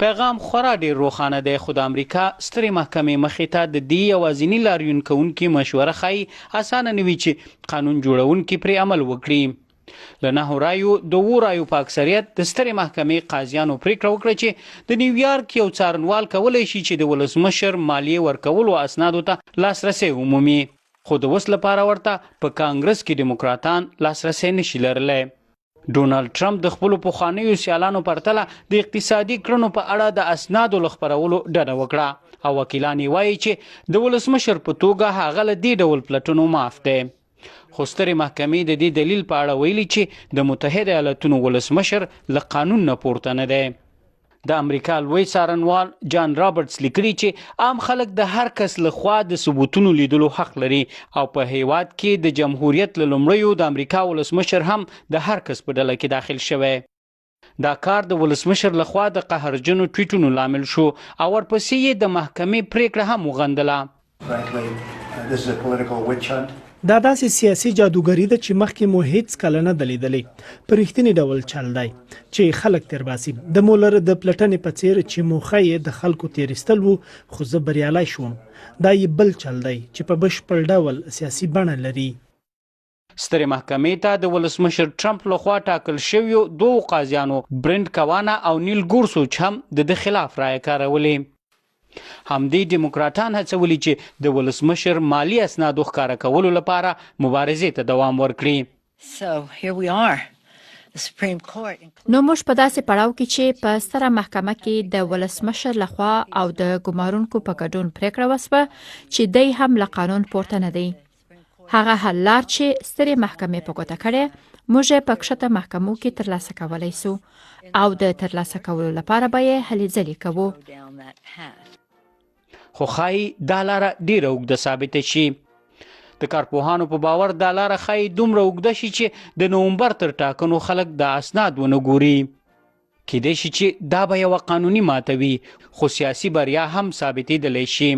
پیغام خورا ډیر روښانه دی، خو د امریکا سترې محکمې مخې ته د دې یوازیني لاریون کوونکي مشوره ښایي اسانه نه وي چې قانون جوړونکي پرې عمل وکړي. له 9 رایو د 7 رایو په اکثریت د سترې محکمې قاضیانو پریکړه وکړه چې د نیویارک یو څارنوال کولی شي چې د ولسمشر مالیې ورکولو اسنادو ته لاسرسی ومومي، خو د اوس لپاره ورته په کانګرس کې دیموکراتان لاسرسی نشي لرلی. ډونالد ټرمپ د خپلو پخوانیو سیالانو پرتله د اقتصادي کړنو په اړه د اسنادو له خپرولو ډډه وکړه او وکیلان یې وایي چې د ولسمشر په توګه هغه له دې ډول پلټنو معاف دی. خو سترې محکمې د دې دلیل په اړه ویلي چې د متحده ایالتونو ولسمشر له قانون نه پورته نه دی. د امریکا لوی څارنوال جان رابرټس لیکلي چې عام خلک د هر کس له خوا د ثبوتونو لیدلو حق لري او په هیواد کې د جمهوریت له لومړیو د امریکا ولسمشر هم د هر کس په ډله کې داخل شوی. دا کار د ولسمشر لخوا د قهرجنو ټویټونو لامل شو او ورپسې یې د محکمې پریکړه هم وغندله. دا داسې سیاسي جادوګري ده چې مخکې مو هیڅ کله نه ده لیدلې. په رښتیني ډول چل دی چې خلک تیر باسي. د مولر د پلټنې په څیر چې موخه یې د خلکو تیرستل وو، خو زه بریالی شوم. دا یې بل چل دی چې په بشپړ ډول سیاسي بڼه لري. سترې محکمې ته د ولسمشر ټرمپ لخوا ټاکل شویو 2 قاضیانو برنت کوانا او نیل ګورسوچ هم د خلاف رایه کارولې. همدې دیموکراتان هڅولي چې د ولسمشر مالی اسنادو ښکاره کولو لپاره مبارزې ته دوام ورکړي. نو موږ په داسې پړاو کې چې په ستره محکمه کې د ولسمشر لخوا او د ګمارونکو په ګډون پریکړه وسوه چې دی هم له قانون پورته نه دی. هغه حل لار چې سترې محکمې په ګوته کړې موږ په کښته محکمو کې ترلاسه کولی سو او د ترلاسه کولو لپاره به یې هلې ځلې کوو. خو ښایي دا لاره ډیره اوږده ثابته شي. د کارپوهانو په باور دا لاره ښایي دومره اوږده شي چې د نومبر تر ټاکنو خلک د اسناد ونه ګوري. کیدای شي چې دا به یوه قانوني ماته وي، خو سیاسي بریا هم ثابتېدلی شي.